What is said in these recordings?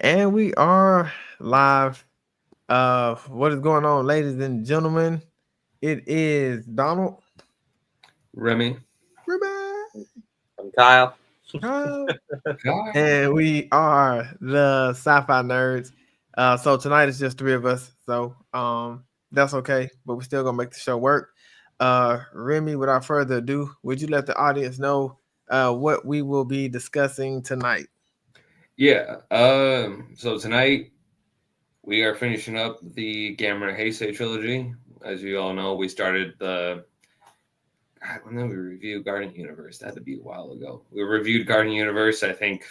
And we are live. What is going on, ladies and gentlemen? It is Donald. Remy. Remy, I'm Kyle. Kyle, God. and we are the Sci-Fi Nerds. So tonight is just three of us. So that's okay, but we're still gonna make the show work. Remy, without further ado, would you let the audience know what we will be discussing tonight? Yeah. So tonight we are finishing up the Gamera Heisei trilogy. As you all know, we started when did we review Guardian Universe? That had to be a while ago. We reviewed Guardian Universe, I think.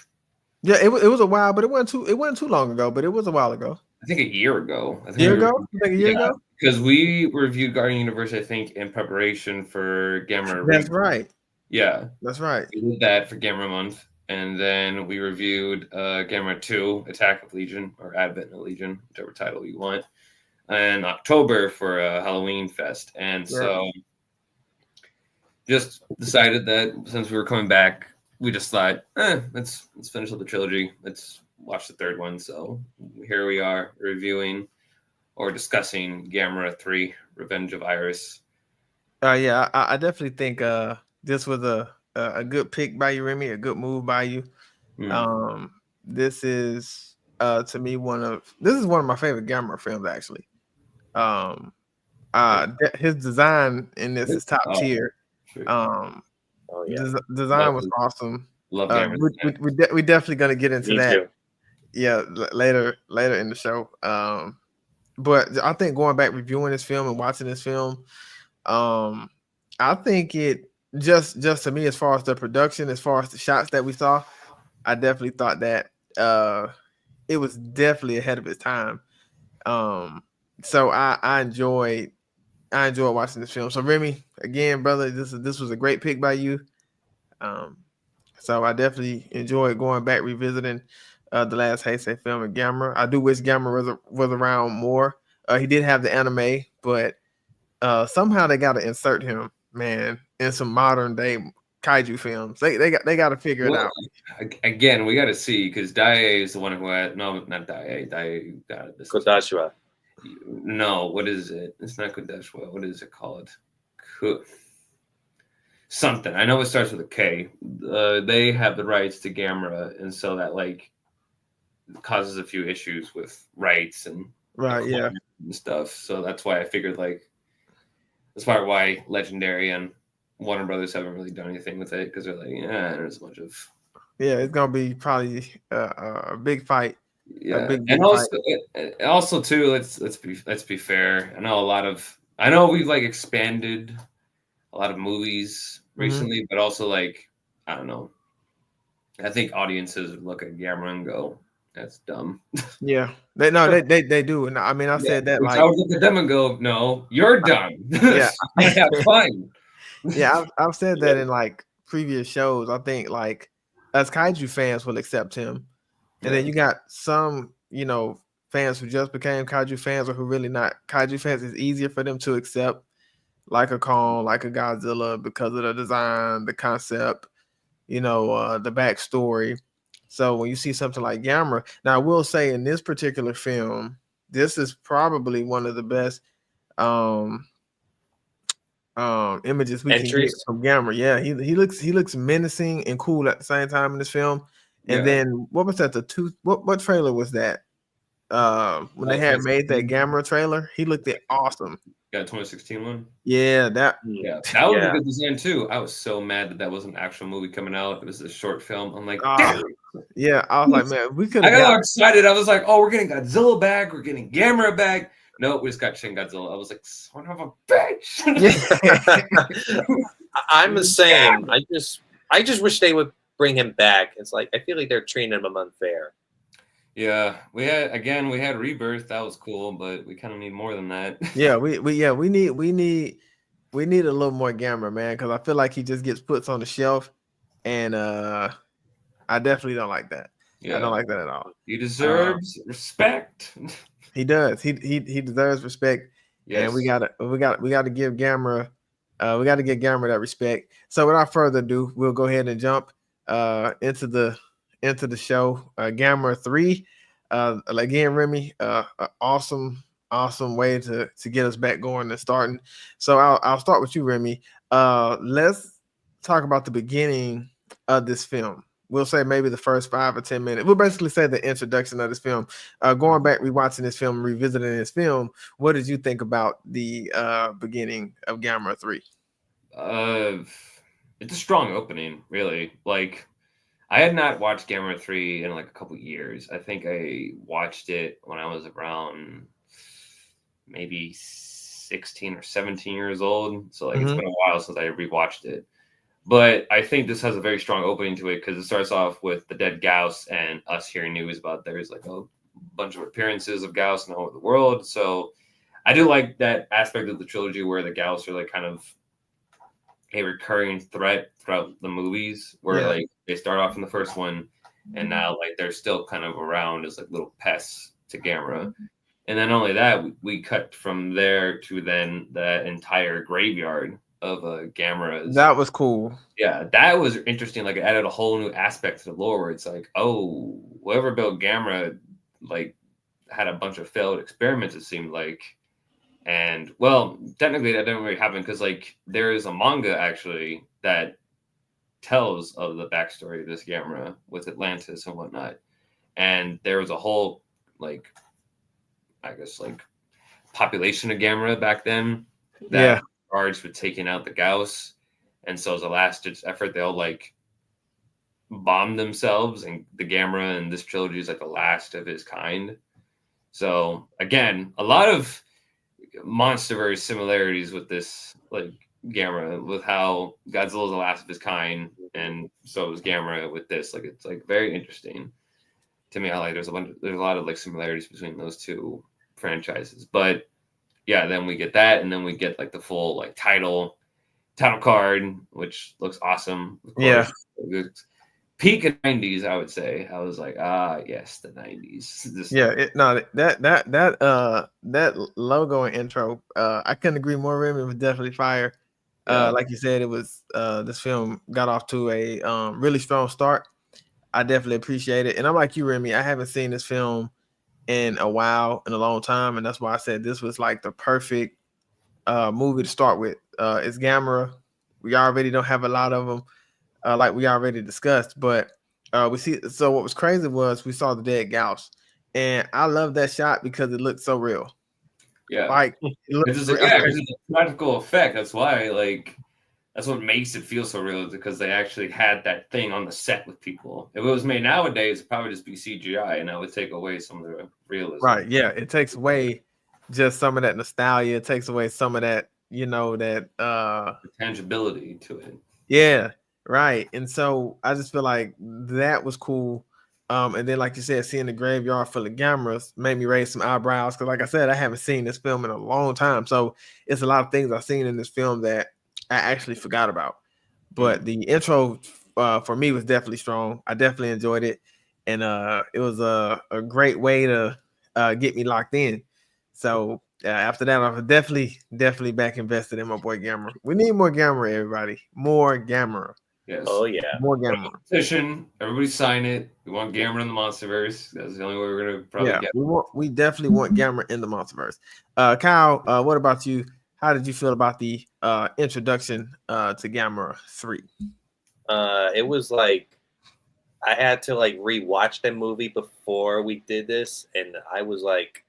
Yeah, it was a while, but it wasn't too long ago, but it was a while ago. I think a year ago. I think Year ago? You think a year ago? Because we reviewed Guardian Universe, I think, in preparation for Gamera. That's right. Yeah. That's right. We did that for Gamera Month. And then we reviewed Gamera 2, Attack of Legion, or Advent of Legion, whichever title you want, in October for Halloween Fest. And so just decided that since we were coming back, we just thought, let's finish up the trilogy. Let's watch the third one. So here we are reviewing or discussing Gamera 3, Revenge of Iris. Yeah, I definitely think this was a good pick by you, Remy, a good move by you. This is to me one of my favorite Gamera films, actually. His design in this is top tier. Design was awesome. Love Gamera. We definitely gonna get into that. Too. Yeah, later in the show. But I think going back reviewing this film and watching this film, I think it just to me, as far as the production, as far as the shots that we saw, I definitely thought that it was definitely ahead of its time. So I enjoyed watching this film. So Remy, again, brother, this was a great pick by you. So I definitely enjoyed going back revisiting the last Heisei film in Gamera. I do wish Gamera was around more. He did have the anime, but somehow they got to insert him, man, in some modern day kaiju films. They got to figure it out. Again, we got to see, because Dai is the one who had not Dai. Dai got this. Kodashua. No, what is it? It's not Kodashua. What is it called? Something. I know it starts with a K. They have the rights to Gamera, and so that causes a few issues with rights and and stuff. So that's why I figured that's why Legendary and Warner Brothers haven't really done anything with it, because they're like, there's a bunch of it's gonna be probably a big fight. Yeah, and also too, let's be fair. I know we've expanded a lot of movies recently, but also I don't know. I think audiences look at Gamera and go, "That's dumb." Yeah, they do, and I mean I said that I would look at them and go, "No, you're dumb." Yeah, have fun. Yeah, I've said that in previous shows. I think as kaiju fans will accept him. And then you got some, fans who just became kaiju fans or who really not kaiju fans. It's easier for them to accept a Kong, a Godzilla, because of the design, the concept, the backstory. So when you see something like Gamera, now I will say in this particular film, this is probably one of the best images we can get from Gamera. Yeah, he looks menacing and cool at the same time in this film. And then what was that? What trailer was that? When they had made that Gamera trailer, he looked awesome. Yeah, 2016 one. Yeah, that was a good design too. I was so mad that wasn't an actual movie coming out. It was a short film. I'm like, yeah, I was like, man, we could. I got all excited. I was like, oh, we're getting Godzilla back. We're getting Gamera back. No, we just got Shin Godzilla. I was like, son of a bitch. I'm the same. I just wish they would bring him back. It's like I feel like they're treating him unfair. Yeah, we had Rebirth. That was cool, but we kind of need more than that. Yeah, we need a little more Gamera, man, because I feel like he just gets put on the shelf, and I definitely don't like that. Yeah. I don't like that at all. He deserves respect. He does. He deserves respect. Yes. And we gotta give Gamera. We got to get Gamera that respect. So without further ado, we'll go ahead and jump into the show. Gamera 3. Again, Remy, awesome way to get us back going and starting. So I'll start with you, Remy. Let's talk about the beginning of this film. We'll say maybe the first 5 or 10 minutes. We'll basically say the introduction of this film. Going back, rewatching this film, revisiting this film. What did you think about the beginning of Gamera 3? It's a strong opening, really. Like, I had not watched Gamera 3 in like a couple years. I think I watched it when I was around maybe 16 or 17 years old. So like it's been a while since I rewatched it. But I think this has a very strong opening to it because it starts off with the dead Gauss and us hearing news about there's like a bunch of appearances of Gauss all over the world. So I do like that aspect of the trilogy where the Gauss are like kind of a recurring threat throughout the movies where like they start off in the first one and now like they're still kind of around as like little pests to Gamera. And then only that, we cut from there to then that entire graveyard of Gamera's. That was cool. Yeah, that was interesting. Like it added a whole new aspect to the lore where it's like, oh, whoever built Gamera like had a bunch of failed experiments, it seemed like. And well, technically that didn't really happen because like there is a manga actually that tells of the backstory of this Gamera with Atlantis and whatnot. And there was a whole like I guess like population of Gamera back then that charged with taking out the Gauss. And so as a last ditch effort, they'll like bomb themselves, and the Gamera in this trilogy is like the last of his kind. So again, a lot of monsterverse similarities with this like Gamera, with how Godzilla's the last of his kind, and so is Gamera with this. Like it's like very interesting to me. How like there's a lot of like similarities between those two franchises. But yeah, then we get that, and then we get like the full like title card, which looks awesome. Of course. Yeah. Peak of 90s, I would say. I was like, yes, the 90s. That logo and intro, I couldn't agree more. Remy, it was definitely fire. Like you said, it was this film got off to a really strong start. I definitely appreciate it, and I'm like you, Remy. I haven't seen this film in a while, in a long time, and that's why I said this was like the perfect movie to start with. It's Gamera. We already don't have a lot of them. Like we already discussed, but we see. So what was crazy was we saw the dead Gauss, and I love that shot because it looked so real. Yeah, like it's a practical effect. That's why, like, that's what makes it feel so real, because they actually had that thing on the set with people. If it was made nowadays, it'd probably just be CGI, and that would take away some of the realism. Right? Yeah, it takes away just some of that nostalgia. It takes away some of that, that the tangibility to it. Yeah. Right. And so I just feel like that was cool. And then, like you said, seeing the graveyard full of Gameras made me raise some eyebrows. Because, like I said, I haven't seen this film in a long time. So it's a lot of things I've seen in this film that I actually forgot about. But the intro for me was definitely strong. I definitely enjoyed it. And it was a great way to get me locked in. So after that, I was definitely back invested in my boy Gamera. We need more Gamera, everybody. More Gamera. Yes. Oh yeah. More Gamera. Petition. Everybody sign it. We want Gamera in the Monsterverse. That's the only way we're gonna probably get. We definitely want Gamera in the Monsterverse. Kyle, what about you? How did you feel about the introduction to Gamera 3? It was like I had to like rewatch that movie before we did this, and I was like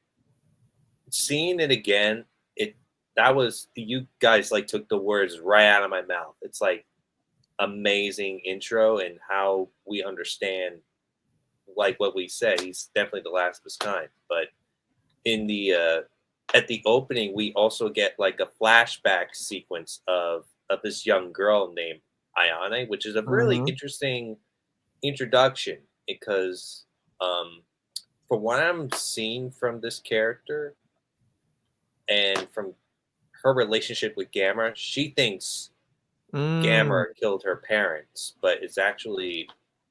seeing it again. You guys like took the words right out of my mouth. It's like amazing intro, and how we understand like what we said. He's definitely the last of his kind. But in the at the opening, we also get like a flashback sequence of this young girl named Ayane, which is a really interesting introduction, because from what I'm seeing from this character and from her relationship with Gamera, she thinks Gamera killed her parents, but it's actually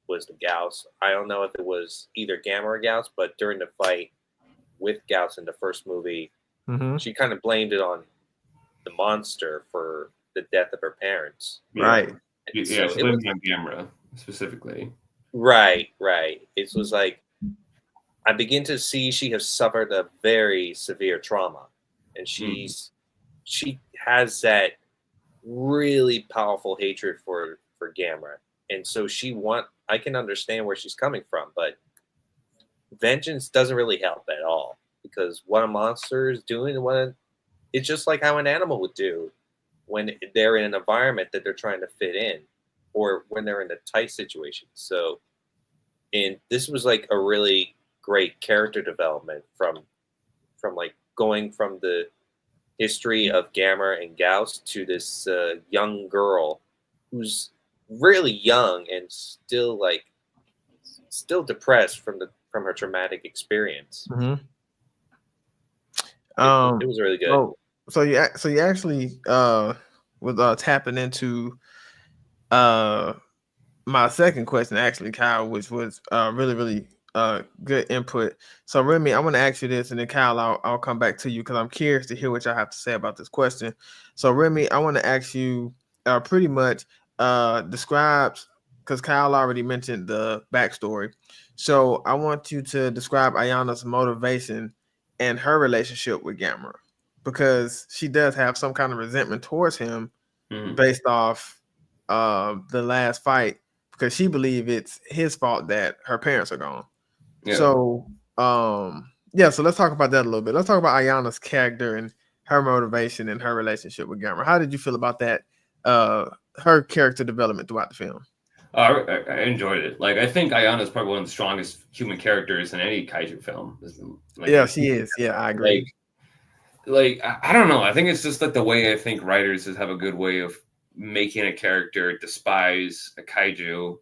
was the Gauss. I don't know if it was either Gamera or Gauss, but during the fight with Gauss in the first movie, she kind of blamed it on the monster for the death of her parents. Right. Yeah, so it was on Gamera specifically. Right. It was like I begin to see she has suffered a very severe trauma, and she has that really powerful hatred for Gamera, and so I can understand where she's coming from, but vengeance doesn't really help at all, because what a monster is doing, it's just like how an animal would do when they're in an environment that they're trying to fit in, or when they're in a tight situation. So, and this was like a really great character development from like going from the history of Gamera and Gauss to this young girl who's really young and still depressed from her traumatic experience. Mm-hmm. It was really good. So you actually was tapping into my second question, actually, Kyle, which was really good input. So Remy, I want to ask you this, and then Kyle, I'll come back to you because I'm curious to hear what y'all have to say about this question. So Remy, I want to ask you pretty much describes, because Kyle already mentioned the backstory. So I want you to describe Ayana's motivation and her relationship with Gamera, because she does have some kind of resentment towards him based off the last fight, because she believes it's his fault that her parents are gone. Yeah. So so let's talk about that a little bit. Let's talk about Ayana's character and her motivation and her relationship with Gamera. How did you feel about that? Her character development throughout the film. I enjoyed it. Like, I think Ayana is probably one of the strongest human characters in any kaiju film. Like, yeah, she is. Yeah, I agree. Like I don't know. I think it's just like the way I think writers have a good way of making a character despise a kaiju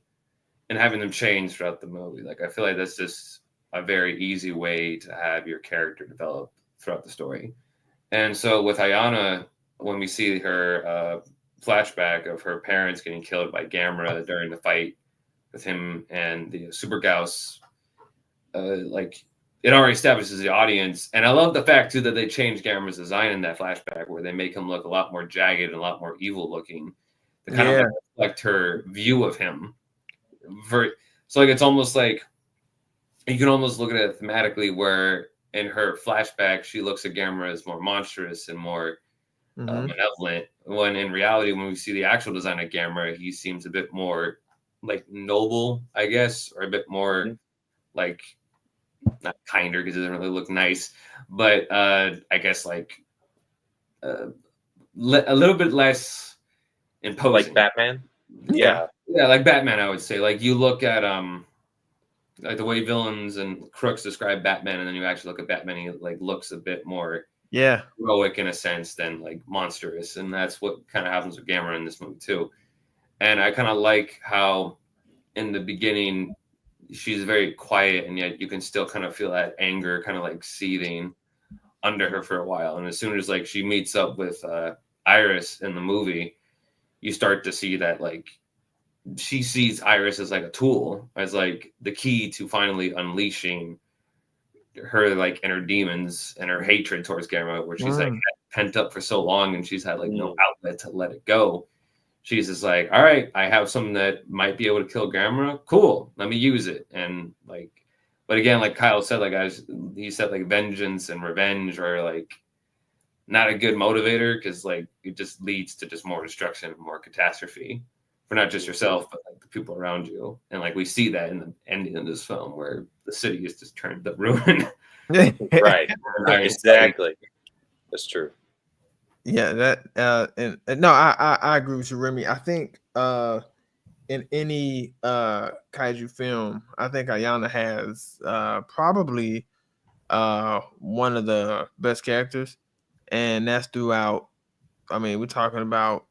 and having them change throughout the movie. Like, I feel like that's just a very easy way to have your character develop throughout the story. And so with Ayana, when we see her flashback of her parents getting killed by Gamera during the fight with him and the Super Gauss, like, it already establishes the audience. And I love the fact too that they changed Gamera's design in that flashback, where they make him look a lot more jagged and a lot more evil looking to kind of like reflect her view of him. So like, it's almost like you can almost look at it thematically, where in her flashback she looks at Gamera as more monstrous and more benevolent, when in reality, when we see the actual design of Gamera, he seems a bit more like noble, I guess, or a bit more like, not kinder, because it doesn't really look nice, but I guess like a little bit less imposing. Like Batman? Yeah, like Batman, I would say. Like, you look at like the way villains and crooks describe Batman, and then you actually look at Batman, he like looks a bit more heroic in a sense than like monstrous, and that's what kind of happens with Gamera in this movie too. And I kind of like how in the beginning she's very quiet, and yet you can still kind of feel that anger kind of like seething under her for a while. And as soon as like she meets up with Iris in the movie, you start to see that like she sees Iris as like a tool, as like the key to finally unleashing her like inner demons and her hatred towards Gamera, where she's like pent up for so long and she's had like no outlet to let it go. She's just like, all right, I have something that might be able to kill Gamera. Cool, let me use it. And like, but again, like Kyle said, like he said, like vengeance and revenge are like not a good motivator, because like it just leads to just more destruction and more catastrophe for not just yourself, but like the people around you. And like we see that in the ending of this film, where the city is just turned to ruin. Right. Exactly. That's true. Yeah, that and no, I agree with you, Remy. I think in any kaiju film, I think Ayana has probably one of the best characters, and that's throughout. I mean, we're talking about,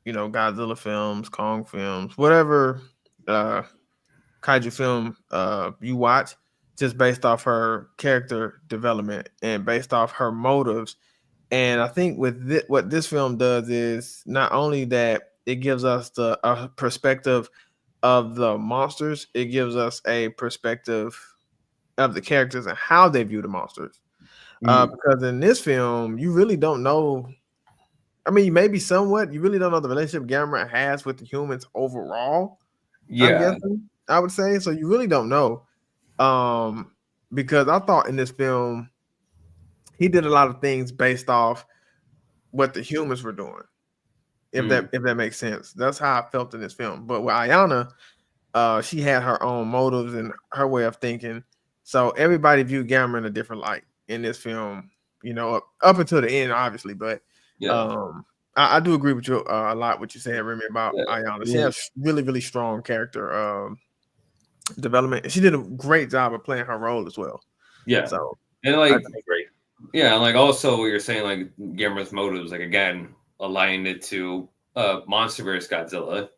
Godzilla films, Kong films, whatever kaiju film you watch, just based off her character development and based off her motives. And I think with what this film does is not only that it gives us a perspective of the monsters, it gives us a perspective of the characters and how they view the monsters. Because in this film, you really don't know. I mean, maybe somewhat. You really don't know the relationship Gamera has with the humans overall. Yeah, I'm guessing, I would say. So you really don't know. because I thought in this film he did a lot of things based off what the humans were doing. If that makes sense. That's how I felt in this film. But with Ayana, she had her own motives and her way of thinking. So everybody viewed Gamera in a different light in this film, you know, up until the end, obviously. But I do agree with you a lot what you said, Remy, about Ayana. She has really, really strong character development. And she did a great job of playing her role as well. Yeah. So and like great. Yeah, and like also what you're saying, like Gamera's motives, like again, aligned it to MonsterVerse Godzilla.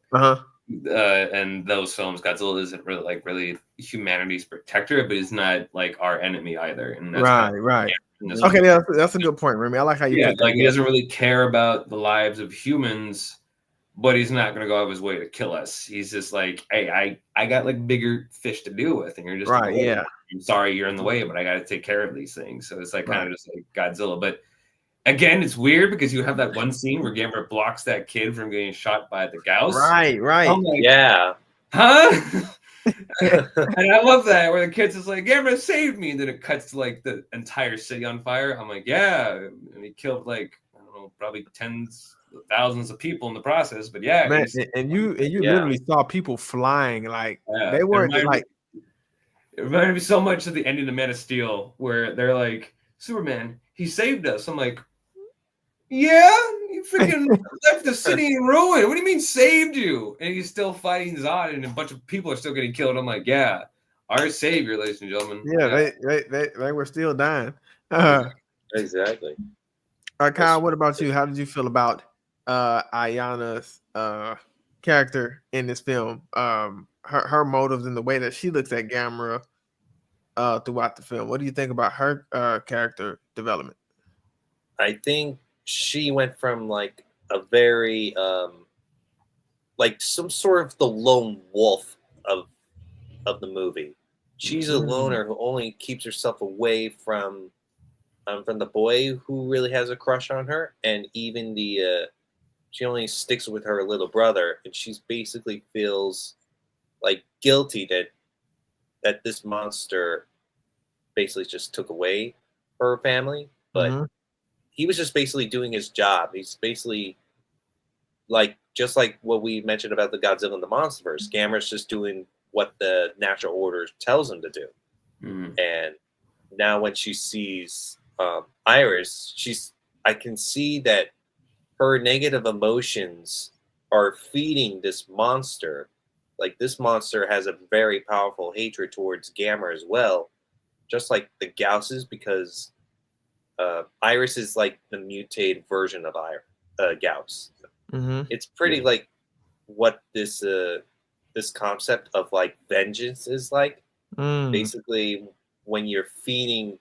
And those films, Godzilla isn't really humanity's protector, but he's not like our enemy either. And that's right. Okay, that's a good point, Remy. I like how you put that. Like he doesn't really care about the lives of humans, but he's not gonna go out of his way to kill us. He's just like, hey, I got like bigger fish to deal with, and you're just right. Yeah. I'm sorry you're in the way, but I got to take care of these things. So it's like kind of just like Godzilla. But again, it's weird because you have that one scene where Gamera blocks that kid from getting shot by the Gauss. Right. I'm like, huh? And I love that where the kid's just like, Gamera saved me, and then it cuts to like the entire city on fire. I'm like, yeah, and he killed like I don't know, probably tens of thousands of people in the process. But yeah, man, and you literally saw people flying like they weren't like. It reminded me so much of the ending of Man of Steel, where they're like, Superman, he saved us. I'm like, yeah, he freaking left the city in ruin. What do you mean saved you? And he's still fighting Zod, and a bunch of people are still getting killed. I'm like, yeah, our savior, ladies and gentlemen. Yeah, they were still dying. Exactly. All right, Kyle, what about you? How did you feel about Ayana's character in this film? Her motives and the way that she looks at Gamera throughout the film. What do you think about her character development? I think she went from like a very like some sort of the lone wolf of the movie. She's a loner who only keeps herself away from the boy who really has a crush on her, and even the she only sticks with her little brother, and she's basically feels like guilty that this monster basically just took away her family, but he was just basically doing his job. He's basically like just like what we mentioned about the Godzilla and the MonsterVerse. Gamera's just doing what the natural order tells him to do. And now when she sees Iris, I can see that her negative emotions are feeding this monster. Like this monster has a very powerful hatred towards Gamera as well, just like the Gausses, because Iris is like the mutated version of Gauss. It's pretty like what this concept of like vengeance is like. Basically, when you're feeding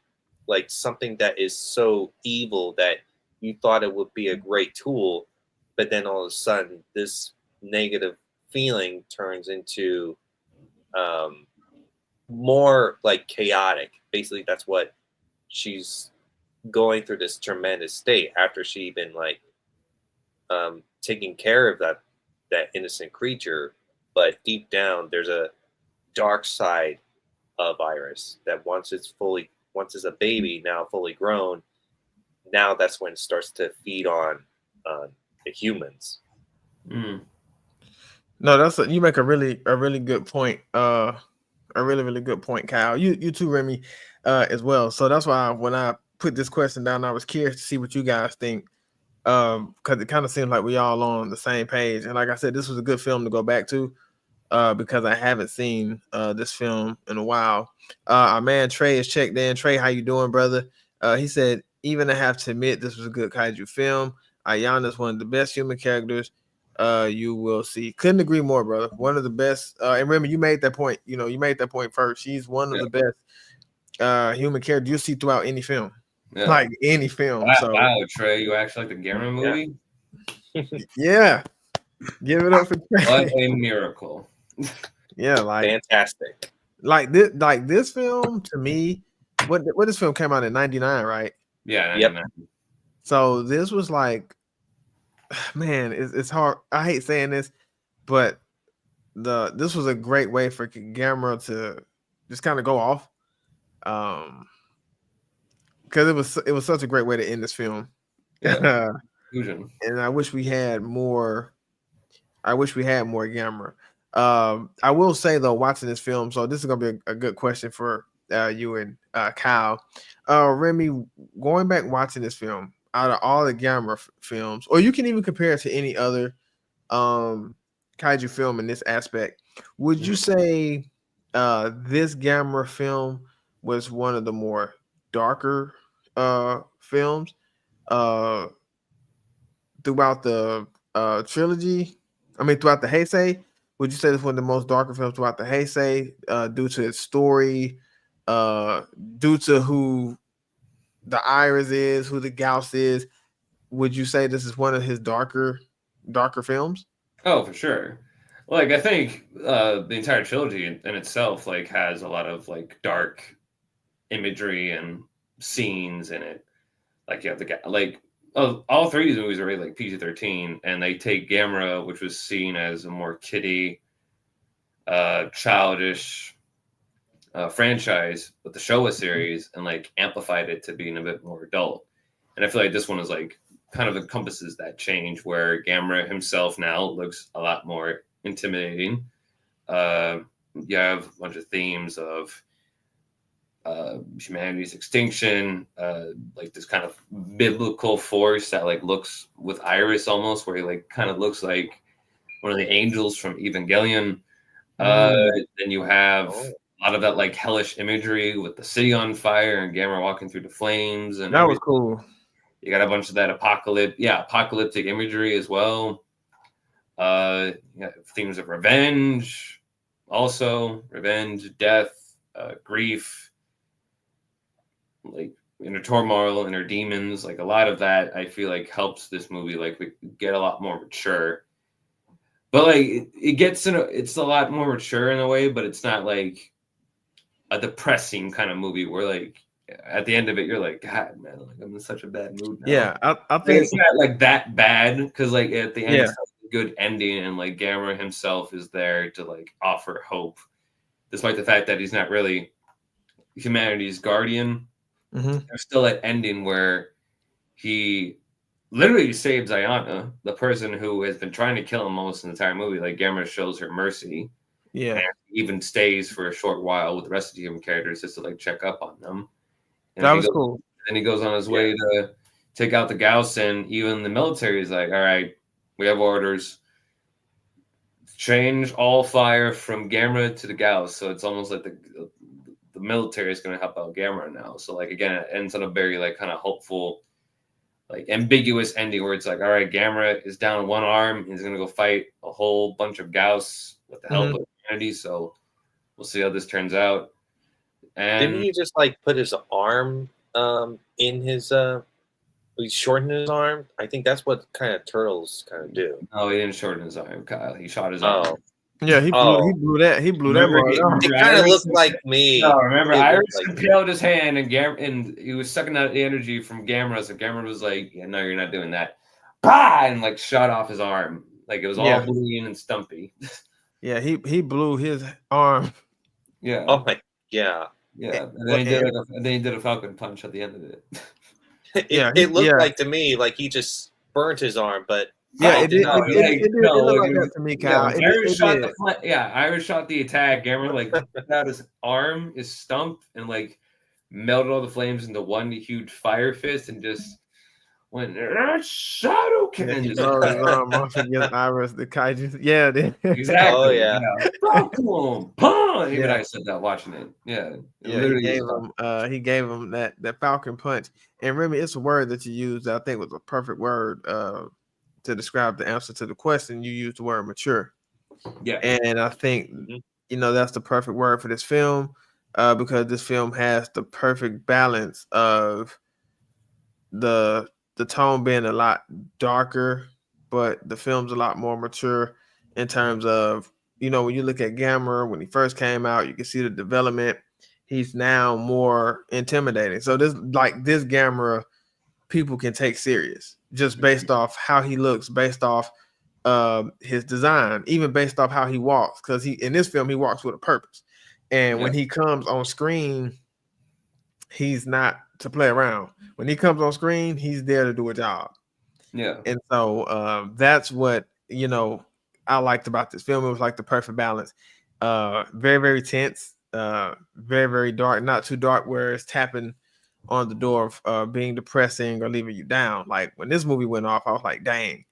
like something that is so evil that you thought it would be a great tool, but then all of a sudden this negative feeling turns into more like chaotic. Basically, that's what she's going through, this tremendous state after she been like taking care of that innocent creature. But deep down, there's a dark side of Iris that once it's a baby, now fully grown, now that's when it starts to feed on the humans. No, you make a really good point. A really good point, Kyle. You too, Remy, as well. So that's why when I put this question down, I was curious to see what you guys think, because it kind of seems like we all on the same page. And like I said, this was a good film to go back to, because I haven't seen this film in a while. Our man Trey is checked in. Trey, how you doing, brother? He said, even I have to admit this was a good kaiju film. Ayana is one of the best human characters you will see. Couldn't agree more, brother. One of the best. And remember, you made that point. You made that point first. She's one of the best human characters you'll see throughout any film. Like any film. Wow, Trey, you actually like the Gamera movie? Yeah. Give it up for Trey. What a miracle. Yeah, like fantastic. Like this film to me, what this film came out in 99, right? Yeah, 99. Yep. So this was like, man, it's hard. I hate saying this, but this was a great way for Gamera to just kind of go off. because it was such a great way to end this film. Yeah. And I wish we had more. I wish we had more Gamera. I will say though, watching this film, so this is gonna be a good question for you and Kyle. Remy, going back watching this film, out of all the Gamera films, or you can even compare it to any other kaiju film in this aspect, would you say this Gamera film was one of the more darker films throughout the trilogy? I mean, throughout the Heisei, would you say it's one of the most darker films throughout the Heisei, due to its story, due to who the Iris is, who the Gauss is? Would you say this is one of his darker films? Oh, for sure. Like, I think the entire trilogy in itself like has a lot of like dark imagery and scenes in it. Like you have the like all three of these movies are rated like PG-13, and they take Gamera, which was seen as a more kiddie, childish franchise with the Showa series, and like amplified it to being a bit more adult. And I feel like this one is like kind of encompasses that change, where Gamera himself now looks a lot more intimidating. You have a bunch of themes of humanity's extinction, like this kind of biblical force that like looks with Iris almost, where he like kind of looks like one of the angels from Evangelion. Then you have a lot of that like hellish imagery with the city on fire and Gamera walking through the flames, and that was cool. You got a bunch of that apocalyptic imagery as well. Themes of revenge, death, grief, like inner turmoil, inner demons. Like a lot of that, I feel like helps this movie like get a lot more mature. But like it's a lot more mature in a way, but it's not like a depressing kind of movie where like at the end of it you're like, God, man, like I'm in such a bad mood now. Yeah, I think like, it's not like that bad, because like at the end it's a good ending, and like Gamera himself is there to like offer hope, despite the fact that he's not really humanity's guardian. There's still that ending where he literally saves Ayana, the person who has been trying to kill him most in the entire movie. Like Gamera shows her mercy. Yeah. And even stays for a short while with the rest of the human characters just to like check up on them. And that was cool. And he goes on his way to take out the Gauss, and even the military is like, all right, we have orders. Change all fire from Gamera to the Gauss. So it's almost like the military is going to help out Gamera now. So like again, it ends on a very like kind of hopeful, like ambiguous ending where it's like, all right, Gamera is down one arm. He's going to go fight a whole bunch of Gauss with the help of humanity. So we'll see how this turns out. And didn't he just like put his arm in his he shortened his arm? I think that's what kind of turtles kind of do. No, he didn't shorten his arm, Kyle. He shot his arm. Yeah, he blew that. He blew that. It kind of looked like me. No, remember, Iris impaled his hand, and he was sucking out the energy from Gamera. So Gamera was like, "Yeah, no, you're not doing that." Bah! And like shot off his arm. Like it was all bleeding and stumpy. Yeah, he blew his arm. Yeah. Oh my. Yeah. Yeah, and then he did a Falcon Punch at the end of it. It looked like to me like he just burnt his arm, but it did look like that to me, Kyle. Iris shot the attack. Gamera like took out his arm, his stump, and like melted all the flames into one huge fire fist, and just went Shadow Cannon. His arm off against Iris, the kaiju. Yeah, exactly. Oh yeah. Even I said that watching it. Yeah. He gave him that Falcon Punch. And Remy, it's a word that you used that I think was a perfect word to describe the answer to the question. You used the word mature. Yeah. And I think that's the perfect word for this film, because this film has the perfect balance of the tone being a lot darker, but the film's a lot more mature in terms of, when you look at Gamera, when he first came out, you can see the development. He's now more intimidating. So this Gamera, people can take serious just based off how he looks, based off his design, even based off how he walks. Because in this film, he walks with a purpose. And when he comes on screen, he's not to play around. When he comes on screen, he's there to do a job. Yeah. And so that's what, I liked about this film. It was like the perfect balance. Very, very tense, very, very dark, not too dark where it's tapping on the door of being depressing or leaving you down. Like when this movie went off, I was like, dang,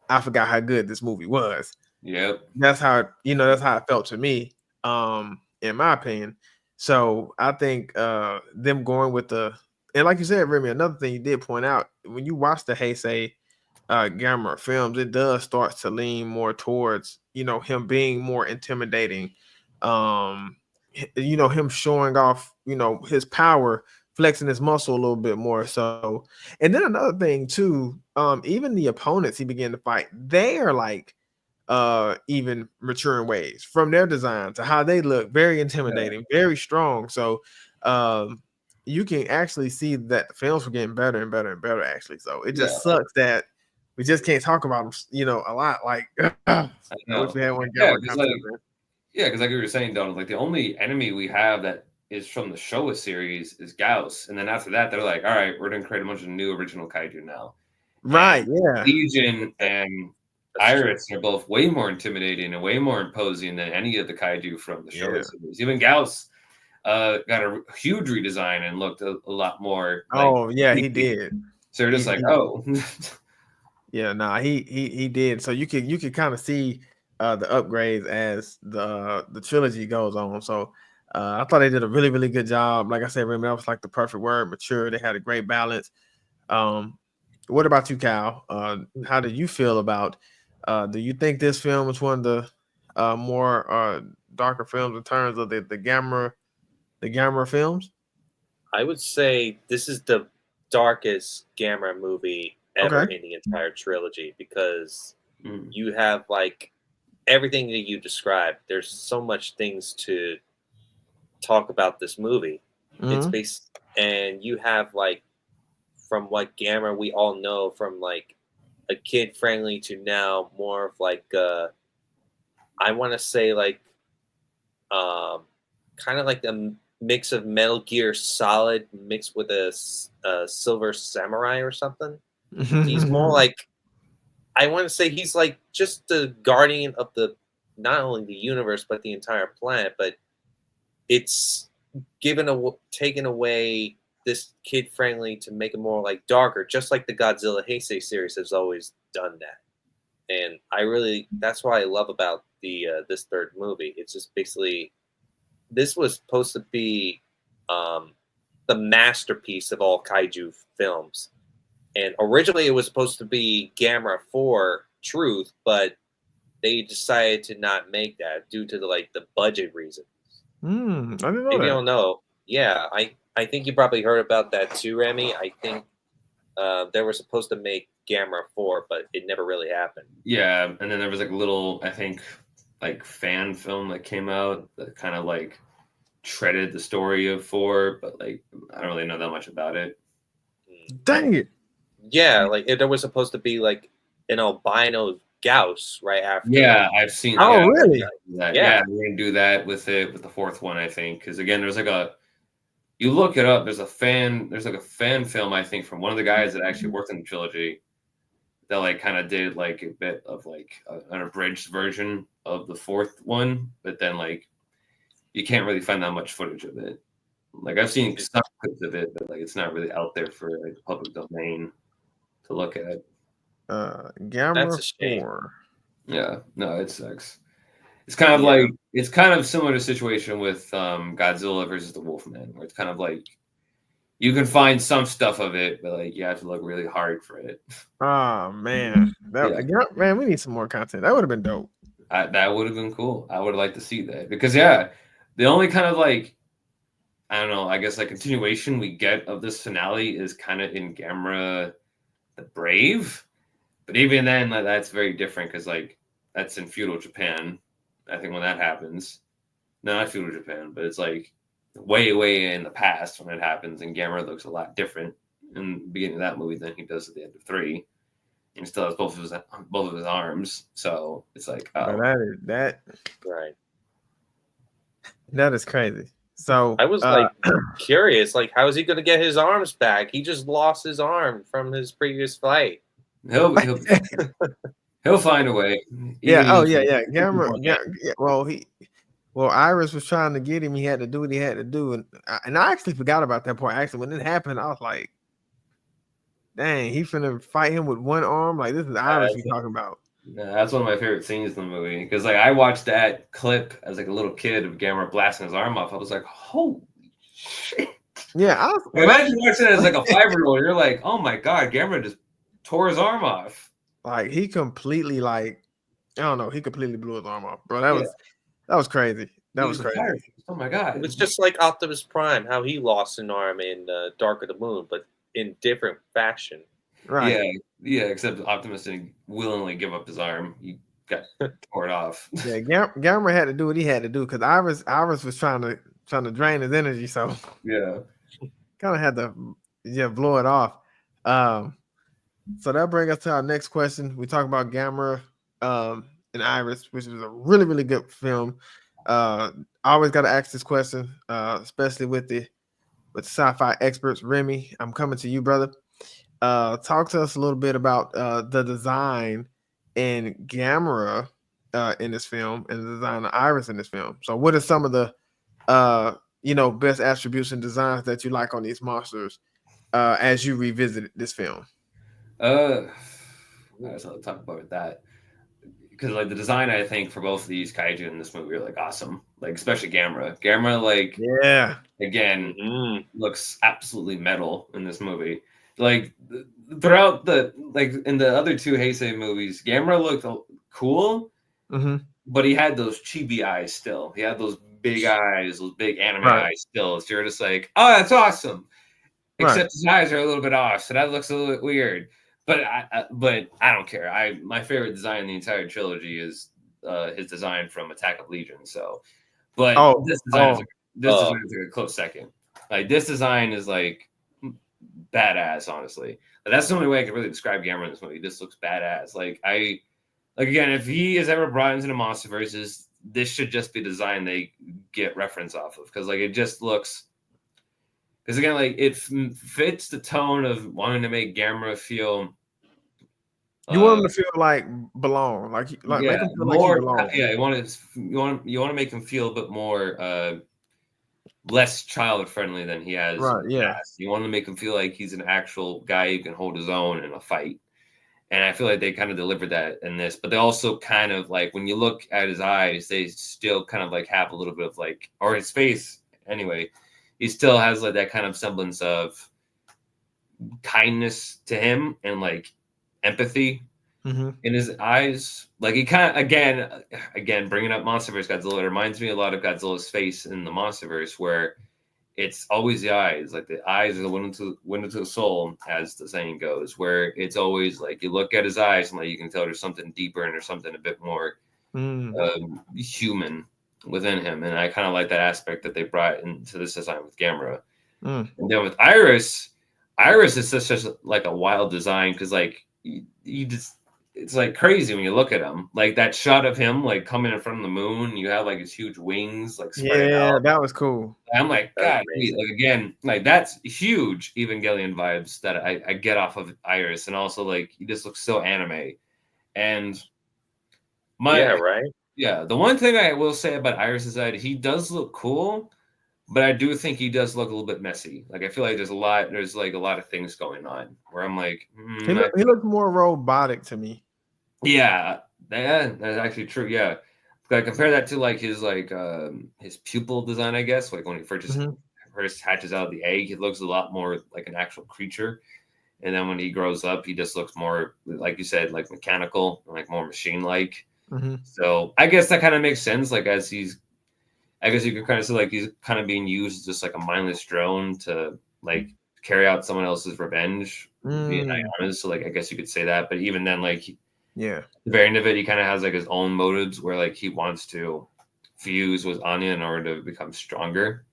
I forgot how good this movie was. Yep. That's how that's how it felt to me, in my opinion. So I think them going with and like you said, Remy, another thing you did point out, when you watch the Heisei Gamera films, it does start to lean more towards, him being more intimidating. Him showing off, his power, flexing his muscle a little bit more. So, and then another thing too, even the opponents he began to fight, they are like even mature in ways from their design to how they look, very intimidating, very strong. So you can actually see that the films were getting better and better and better, actually. So it just sucks that we just can't talk about them, a lot. Like I wish we had one. Because like you were saying, Donald, like the only enemy we have that is from the Showa series is Gauss, and then after that, they're like, all right, we're gonna create a bunch of new original kaiju now. Right? And yeah. Legion and Iris are both way more intimidating and way more imposing than any of the kaiju from the Showa series. Even Gauss got a huge redesign and looked a lot more. He did. So you're just he did. So you could kind of see the upgrades as the trilogy goes on. So I thought they did a really, really good job. Like I said, Remy, that was like the perfect word, mature. They had a great balance. What about you, Cal? How do you feel about? Do you think this film is one of the more darker films in terms of the Gamera films? I would say this is the darkest Gamera movie ever in the entire trilogy, because you have like everything that you described. There's so much things to talk about this movie. It's based, and you have like, from what Gamera we all know, from like a kid friendly to now more of like I want to say like kind of like a mix of Metal Gear Solid mixed with a Silver Samurai or something. He's more like, I want to say he's like just the guardian of the, not only the universe but the entire planet. But it's taken away this kid friendly to make it more like darker, just like the Godzilla Heisei series has always done that. And that's what I love about the this third movie. It's just basically, this was supposed to be the masterpiece of all kaiju films. And originally it was supposed to be Gamera 4 Truth, but they decided to not make that due to the budget reasons. I didn't know If that. you don't know, yeah, I think you probably heard about that too, Remy. I think they were supposed to make Gamera 4, but it never really happened. Yeah, and then there was like a little, I think, like fan film that came out that kind of like treaded the story of 4, but like I don't really know that much about it. Dang it! Yeah, like there was supposed to be like an albino Gauss right after. Yeah, I've seen. Oh, really? Yeah, we're gonna do that with the fourth one, I think, because again, there's like you look it up. There's like a fan film, I think, from one of the guys that actually worked in the trilogy that like kind of did like a bit of like an abridged version of the fourth one, but then like you can't really find that much footage of it. Like I've seen some clips of it, but like it's not really out there for like the public domain to look at. Gamera 4. Yeah, no, it sucks. It's kind of like it's kind of similar to the situation with Godzilla versus the Wolfman, where it's kind of like you can find some stuff of it, but like you have to look really hard for it. Oh man, man, we need some more content. That would have been dope. That would have been cool. I would like to see that because the only kind of like I don't know, I guess like continuation we get of this finale is kind of in Gamera the Brave, but even then like, that's very different because like that's in feudal Japan. I think when that happens, no, not feudal Japan, but it's like way in the past when it happens, and Gamera looks a lot different in the beginning of that movie than he does at the end of 3. And he still has both of his arms, so it's like that right. That is crazy. So I was like curious, like how is he going to get his arms back? He just lost his arm from his previous fight. He'll find a way. Yeah. Oh yeah. Yeah. Gamera. Yeah. Well, Iris was trying to get him. He had to do what he had to do, and I actually forgot about that part. Actually, when it happened, I was like, "Dang, he finna fight him with one arm." Like this is Iris we talking about. Yeah, that's one of my favorite scenes in the movie because like I watched that clip as like a little kid of Gamera blasting his arm off. I was like, "Holy shit!" Yeah, imagine watching it as like a 5-year-old. You're like, "Oh my god, Gamera just tore his arm off." Like he completely like I don't know. He completely blew his arm off, bro. That was crazy. That was crazy. Oh my god! It was just like Optimus Prime, how he lost an arm in Dark of the Moon, but in different fashion. Right. Yeah. Except Optimus didn't willingly give up his arm. He got tore it off. Yeah, Gamera had to do what he had to do because Iris was trying to drain his energy, so yeah, kind of had to blow it off. So that brings us to our next question. We talk about Gamera and Iris, which is a really, really good film. I always got to ask this question, especially with the sci-fi experts. Remy, I'm coming to you, brother. Talk to us a little bit about the design in Gamera in this film and the design of Iris in this film. So what are some of the best attributes and designs that you like on these monsters as you revisit this film? I just want to talk about that because like the design I think for both of these kaiju in this movie are like awesome, like especially Gamera like again looks absolutely metal in this movie. Like throughout the like in the other two Heisei movies, Gamera looked cool, but he had those chibi eyes still. He had those big eyes, those big anime eyes still. So you're just like, oh, that's awesome. Except his eyes are a little bit off, so that looks a little bit weird. But I don't care. My favorite design in the entire trilogy is his design from Attack of Legion. So, but this design is a close second. Like this design is like badass, honestly. But that's the only way I can really describe Gamera in this movie. This looks badass. Like again, if he is ever brought into the MonsterVerse, this should just be design they get reference off of because like it just looks. Because again, like it fits the tone of wanting to make Gamera feel. You want him to feel like belong, like make him feel more, like he belongs. Yeah, you want to make him feel a bit more less child friendly than he has. Right. Yeah. You want to make him feel like he's an actual guy who can hold his own in a fight. And I feel like they kind of delivered that in this, but they also kind of like when you look at his eyes, they still kind of like have a little bit of like, or his face anyway. He still has like that kind of semblance of kindness to him and like empathy in his eyes. Like he kind of again bringing up MonsterVerse Godzilla, it reminds me a lot of Godzilla's face in the MonsterVerse, where it's always the eyes. Like the eyes are the window to the soul, as the saying goes. Where it's always like you look at his eyes and like you can tell there's something deeper and there's something a bit more human within him, and I kind of like that aspect that they brought into this design with Gamera. And then with Iris is such like a wild design because like you just it's like crazy when you look at him. Like that shot of him like coming in front of the moon, you have like his huge wings like spread out. That was cool. I'm like, God, like again, like that's huge Evangelion vibes that I get off of Iris, and also like he just looks so anime. And the one thing I will say about Iris is that he does look cool, but I do think he does look a little bit messy. Like I feel like there's like a lot of things going on where I'm like, he looks more robotic to me. Yeah, that's actually true. Yeah, like compare that to like his pupil design, I guess. Like when he first hatches out of the egg, he looks a lot more like an actual creature, and then when he grows up, he just looks more like you said, like mechanical, like more machine-like. So I guess that kind of makes sense. Like I guess you could kind of say like he's kind of being used as just like a mindless drone to like carry out someone else's revenge. Being honest, so like I guess you could say that. But even then, like the very end of it, he kind of has like his own motives where like he wants to fuse with Anya in order to become stronger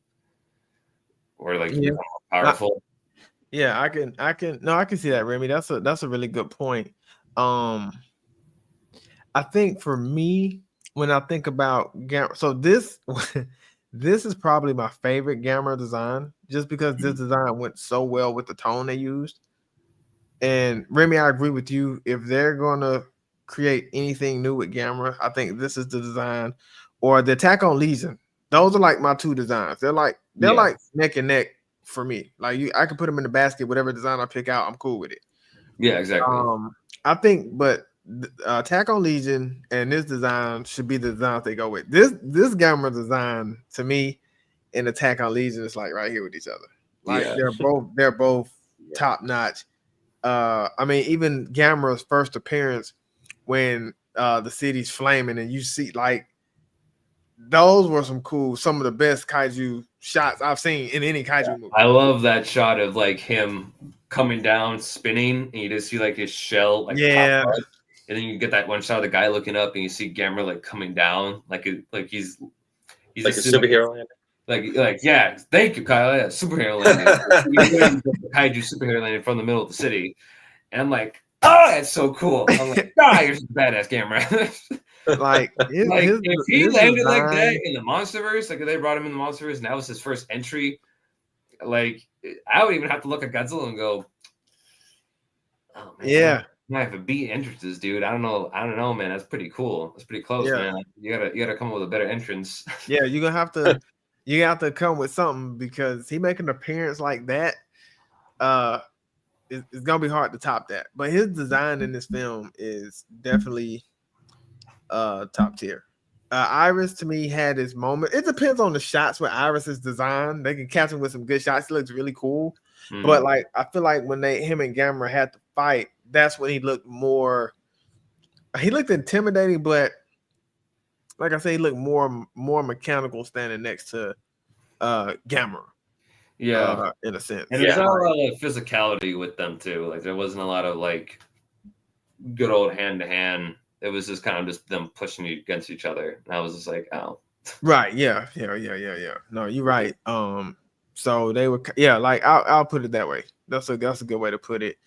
or like become more powerful. I can see that, Remy. That's a really good point. I think for me, when I think about Gamera, so this This is probably my favorite Gamera design, just because this design went so well with the tone they used. And Remy, I agree with you. If they're gonna create anything new with Gamera, I think this is the design, or the Attack on Legion. Those are like my two designs. They're like neck and neck for me. Like I can put them in the basket. Whatever design I pick out, I'm cool with it. Yeah, exactly. I think, but Attack on Legion and this design should be the designs they go with. This Gamera design to me and Attack on Legion is like right here with each other. Like they're both top notch. I mean, even Gamera's first appearance when the city's flaming and you see like those were some of the best kaiju shots I've seen in any kaiju movie. I love that shot of like him coming down, spinning, and you just see like his shell like pop up, and then you get that one shot of the guy looking up, and you see Gamera like coming down, like he's like a superhero landing. Like yeah, thank you, Kyle. Yeah, superhero landing. Kaiju superhero landing from the middle of the city, and I'm like, oh, that's so cool. I'm like, you're just a badass Gamera. Like if he landed like that in the MonsterVerse, like if they brought him in the MonsterVerse, and that was his first entry, like I would even have to look at Godzilla and go, "Oh man, yeah, I have to beat entrances, dude. I don't know, man. That's pretty cool. That's pretty close, man. Like, you gotta come up with a better entrance." Yeah, you're gonna have to you have to come with something, because he making an appearance like that. It's gonna be hard to top that. But his design in this film is definitely top tier. Iris to me had his moment. It depends on the shots with Iris's design. They can catch him with some good shots. He looks really cool. But like I feel like when him and Gamera had to fight, that's when he looked intimidating, but like I say, he looked more mechanical standing next to Gamera. Yeah, in a sense. And there's not a lot of physicality with them too. Like there wasn't a lot of like good old hand to hand. It was just kind of just them pushing against each other. And I was just like, oh. Right. Yeah. No, you're right. So they were, like I'll put it that way. That's a good way to put it.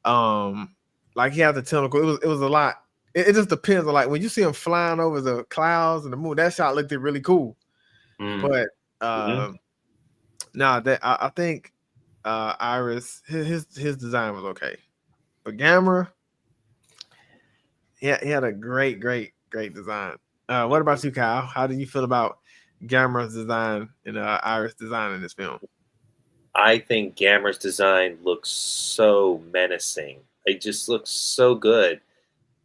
Like he had the tentacle. It was a lot. It just depends on like when you see him flying over the clouds and the moon. That shot looked really cool. But that I think Iris his design was okay. But Gamera, he had a great design. What about you, Kyle? How do you feel about Gamera's design and Iris' design in this film? I think Gamera's design looks so menacing. It just looks so good.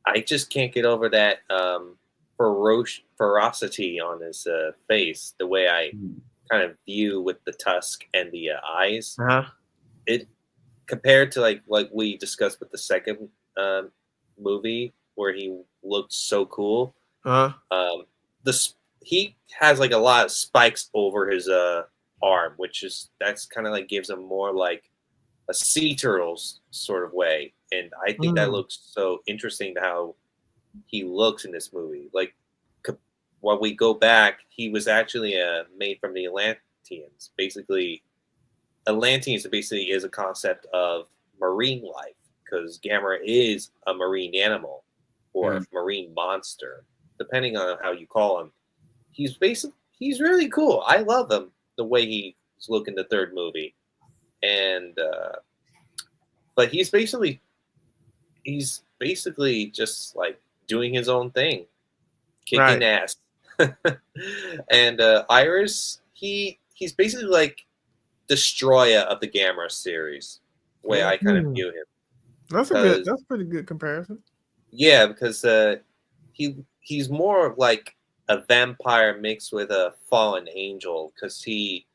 I just can't get over that ferocity on his face. The way I kind of view with the tusk and the eyes. It compared to like we discussed with the second movie where he looked so cool. He has like a lot of spikes over his arm, that's kind of like gives him more like a sea turtle's sort of way, and I think that looks so interesting to how he looks in this movie. Like when we go back, he was actually made from the Atlanteans. Basically, Atlanteans basically is a concept of marine life, because Gamera is a marine animal or marine monster, depending on how you call him. He's really cool. I love him the way he's looking the third movie, and but he's basically just like doing his own thing, kicking ass. And Iris, he's basically like destroyer of the Gamera series, the way I kind of view him. That's a pretty good comparison. Yeah, because he's more like a vampire mixed with a fallen angel, because he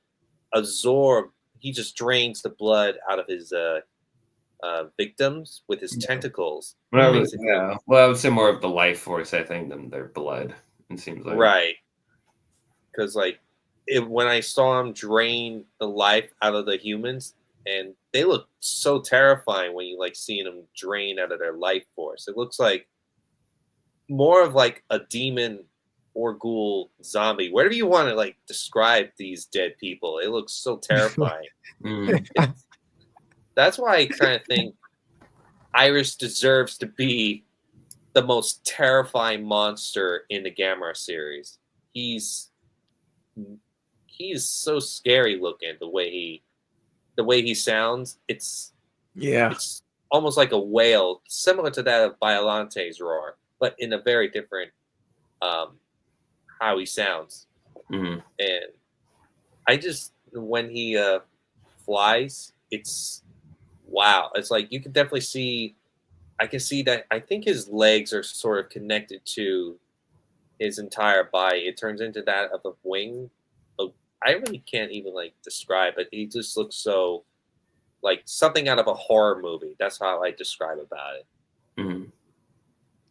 just drains the blood out of his victims with his tentacles. Well, I would say more of the life force, I think, than their blood. It seems like right, because like when I saw him drain the life out of the humans, and they look so terrifying when you like seeing them drain out of their life force. It looks like more of like a demon or ghoul zombie, whatever you want to like describe these dead people. It looks so terrifying. That's why I kind of think Iris deserves to be the most terrifying monster in the Gamera series. He's he's so scary looking. The way he sounds, it's almost like a wail, similar to that of Biolante's roar, but in a very different how he sounds. Mm-hmm. And I just when he flies, it's wow. It's like you can definitely see. I can see that. I think his legs are sort of connected to his entire body. It turns into that of a wing. I really can't even like describe it. He just looks so like something out of a horror movie. That's how I describe about it. Mm-hmm.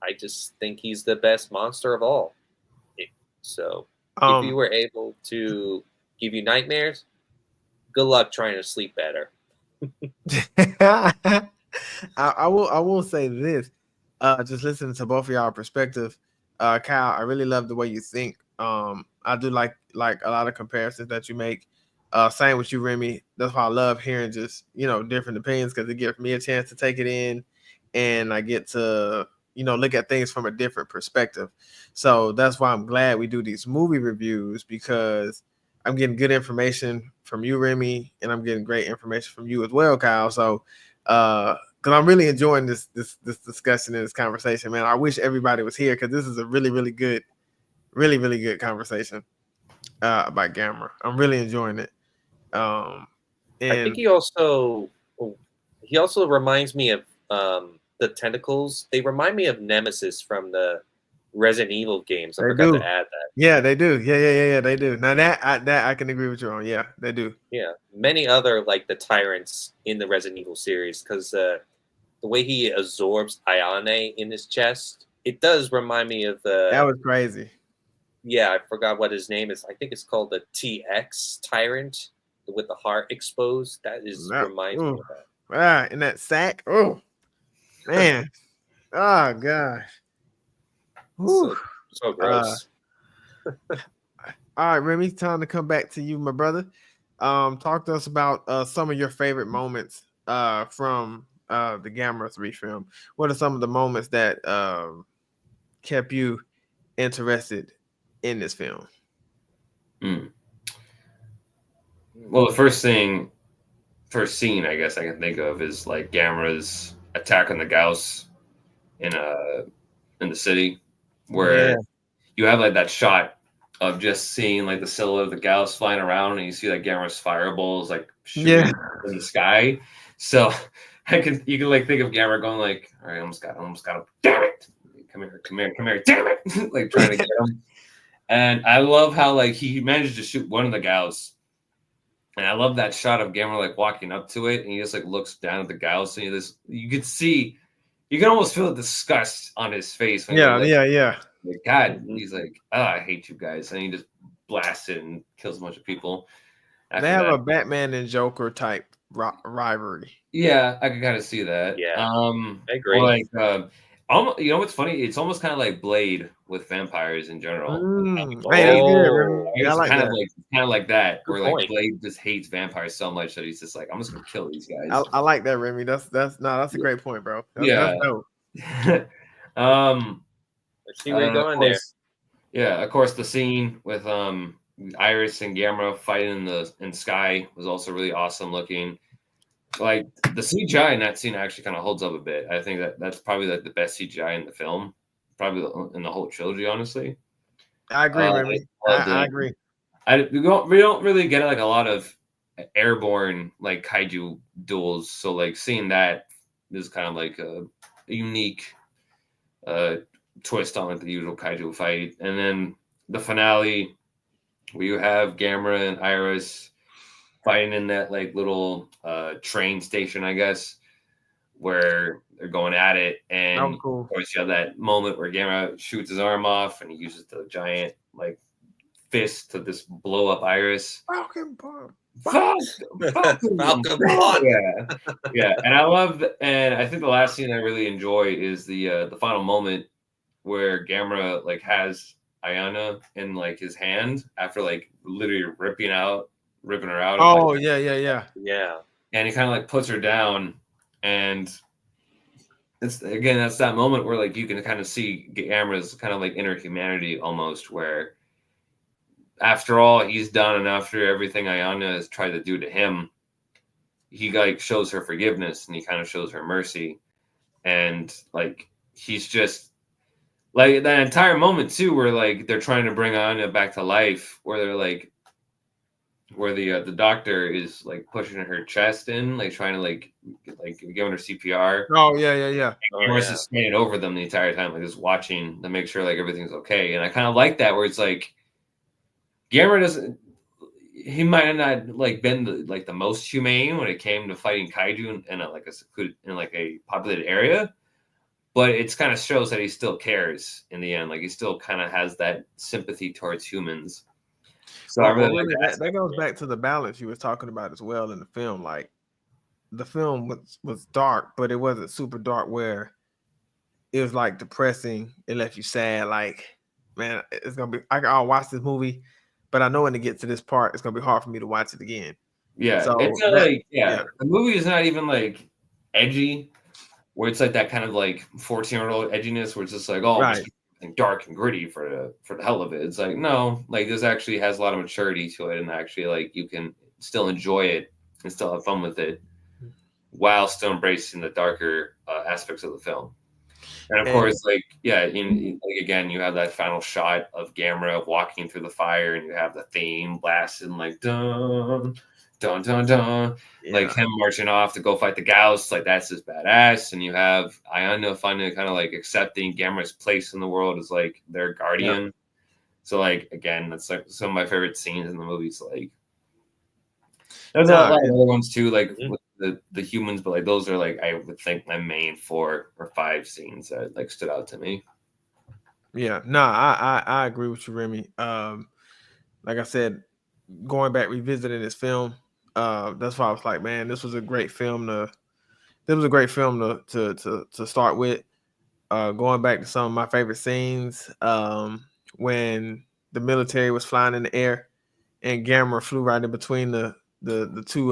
I just think he's the best monster of all. So if you were able to give you nightmares, good luck trying to sleep better. I will say this. Just listening to both of y'all perspective, Kyle, I really love the way you think. I do like a lot of comparisons that you make. Same with you, Remy. That's why I love hearing just different opinions, because it gives me a chance to take it in, and I get to look at things from a different perspective. So that's why I'm glad we do these movie reviews, because I'm getting good information from you, Remy, and I'm getting great information from you as well, Kyle. So because I'm really enjoying this discussion and this conversation, man. I wish everybody was here, because this is a really, really good conversation about Gamera. I'm really enjoying it. And I think he also reminds me of the tentacles. They remind me of Nemesis from the Resident Evil games. I forgot to add that. Yeah, they do. Yeah, they do. Now that I can agree with you on. Yeah, they do. Yeah, many other like the tyrants in the Resident Evil series, because the way he absorbs Ayane in his chest, it does remind me of the. That was crazy. Yeah, I forgot what his name is. I think it's called the TX Tyrant with the heart exposed. That reminds me of that. Ah, in that sack. Oh, man. Oh, gosh. So gross. All right, Remy, time to come back to you, my brother. Talk to us about some of your favorite moments from the Gamera 3 film. What are some of the moments that kept you interested in this film? Well, the first scene I guess I can think of is like Gamera's attack on the Gauss in the city, where you have like that shot of just seeing like the silhouette of the Gauss flying around, and you see like Gamera's fireballs like shooting in the sky. So you can like think of Gamera going like, all right, almost got him. Damn it! Come here, damn it! Like trying to get him. And I love how like he managed to shoot one of the Gauss. And I love that shot of Gamera like walking up to it, and he just like looks down at the Gauss, and you can almost feel the disgust on his face. When Yeah. Like, God, he's like, I hate you guys, and he just blasts it and kills a bunch of people. They have a Batman and Joker type rivalry. Yeah, I can kind of see that. Yeah, I agree. Or like, you know what's funny? It's almost kind of like Blade with vampires in general. Hey, that's good. It's kind of like that, where like Blade just hates vampires so much that he's just like, I'm just gonna kill these guys. I like that, Remy. That's a great point, bro. That's dope. Let's see where you're going there. Yeah, of course, the scene with Iris and Gamera fighting in the sky was also really awesome looking. Like the CGI in that scene actually kind of holds up a bit. I think that's probably like the best CGI in the film, probably in the whole trilogy. Honestly, I agree, Remy. I agree. We don't really get like a lot of airborne like kaiju duels, so like seeing that is kind of like a unique twist on like the usual kaiju fight. And then the finale, where you have Gamera and Iris fighting in that like little train station, I guess, where they're going at it. And cool. Of course you have that moment where Gamera shoots his arm off and he uses the giant like fist to just blow up Iris. Falcon bomb. Yeah. And I think the last scene I really enjoy is the final moment where Gamera like has Ayana in like his hand after like literally ripping her out. Oh, like, yeah. And he kind of like puts her down, and that's that moment where like you can kind of see Gamera's kind of like inner humanity almost, where after all he's done and after everything Ayana has tried to do to him, he like shows her forgiveness and he kind of shows her mercy. And like he's just like that entire moment too, where like they're trying to bring Anya back to life, where they're like, where the doctor is like pushing her chest in, like trying to like giving her CPR. Oh yeah. Morris is standing over them the entire time, like just watching to make sure like everything's okay. And I kind of like that, where it's like Gamera doesn't. He might have not like been the most humane when it came to fighting kaiju in a populated area. But it's kind of shows that he still cares in the end. Like he still kind of has that sympathy towards humans. So I really like that goes back to the balance you was talking about as well in the film. Like the film was dark, but it wasn't super dark where it was like depressing. It left you sad. Like, man, it's gonna be. I'll watch this movie, but I know when it gets to this part, it's gonna be hard for me to watch it again. Yeah, so it's the movie is not even like edgy. Where it's like that kind of like 14-year-old edginess, where it's just like, right. Dark and gritty for the hell of it. It's like, no, like this actually has a lot of maturity to it, and actually like you can still enjoy it and still have fun with it, while still embracing the darker aspects of the film. And of course, like again, you have that final shot of Gamera walking through the fire, and you have the theme blasting like dun dun dun dun, like him marching off to go fight the Gauss. Like that's just badass. And you have Ayano finally kind of like accepting Gamera's place in the world as like their guardian. So like again, that's like some of my favorite scenes in the movies. Like there's a lot of other ones too, like with the humans, but like those are like I would think my main 4 or 5 scenes that like stood out to me. Yeah, no, I agree with you, Remy. Like I said, going back revisiting this film, that's why I was like, man, this was a great film to start with. Going back to some of my favorite scenes, when the military was flying in the air and Gamera flew right in between the two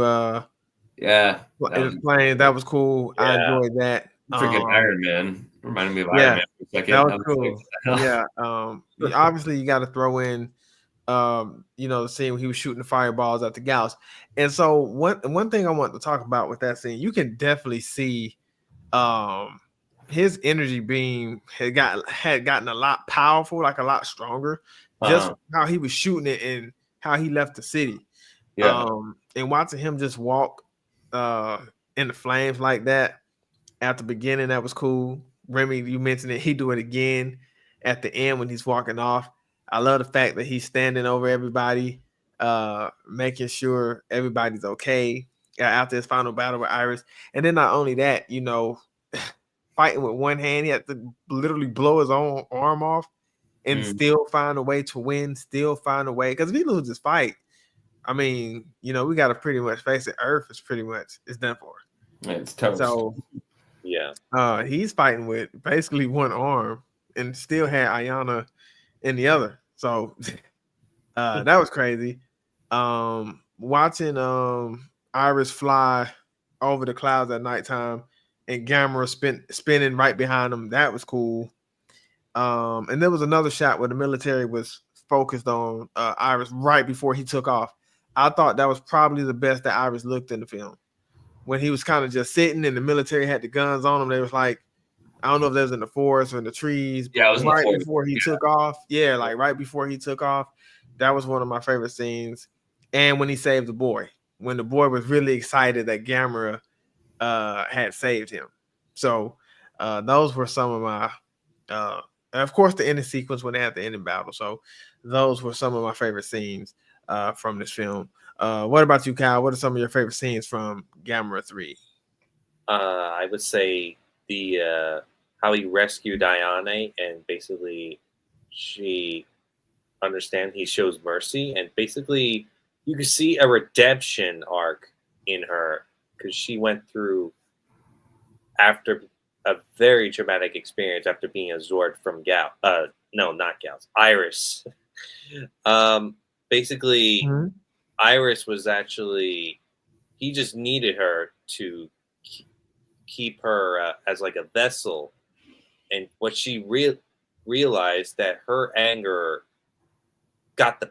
planes. That was cool. I enjoyed that. Freaking Iron Man reminded me of Iron Man for a second. That was cool. Yeah. Obviously you got to throw in the scene when he was shooting the fireballs at the Gauss. And so one thing I want to talk about with that scene, you can definitely see his energy beam had gotten a lot powerful, like a lot stronger, just how he was shooting it and how he left the city. And watching him just walk in the flames like that at the beginning, that was cool. Remy, you mentioned it, he do it again at the end when he's walking off. I love the fact that he's standing over everybody, making sure everybody's okay after his final battle with Iris. And then not only that, fighting with one hand, he had to literally blow his own arm off and still find a way to win, still find a way. Because if he loses this fight, I mean, we got to pretty much face it. Earth is pretty much it's done for. It's toast. So, he's fighting with basically one arm and still had Ayana in the other. So that was crazy. Watching Iris fly over the clouds at nighttime and Gamera spinning right behind him, that was cool. And there was another shot where the military was focused on Iris right before he took off. I thought that was probably the best that Iris looked in the film. When he was kind of just sitting and the military had the guns on him, they was like, I don't know if that was in the forest or in the trees, but right before he took off. Yeah, like right before he took off. That was one of my favorite scenes. And when he saved the boy, when the boy was really excited that Gamera had saved him. So those were some of my of course the ending sequence when they had the ending battle. So those were some of my favorite scenes from this film. What about you, Kyle? What are some of your favorite scenes from Gamera 3? I would say the how he rescued Ayane and basically she understands he shows mercy and basically you can see a redemption arc in her because she went through after a very traumatic experience after being absorbed from Iris. Basically, Iris was actually he just needed her to keep her as like a vessel, and what she realized that her anger got the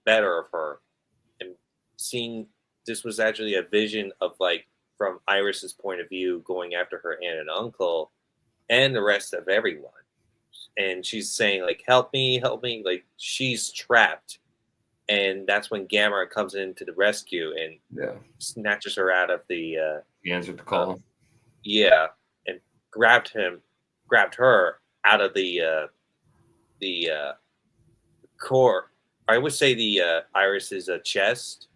better of her, and seeing this was actually a vision of like from Iris's point of view, going after her aunt and uncle, and the rest of everyone. And she's saying like, "Help me, help me!" Like she's trapped, and that's when Gamera comes in to the rescue and snatches her out of the. He answered the call. And grabbed her out of the core. I would say the Iris's chest,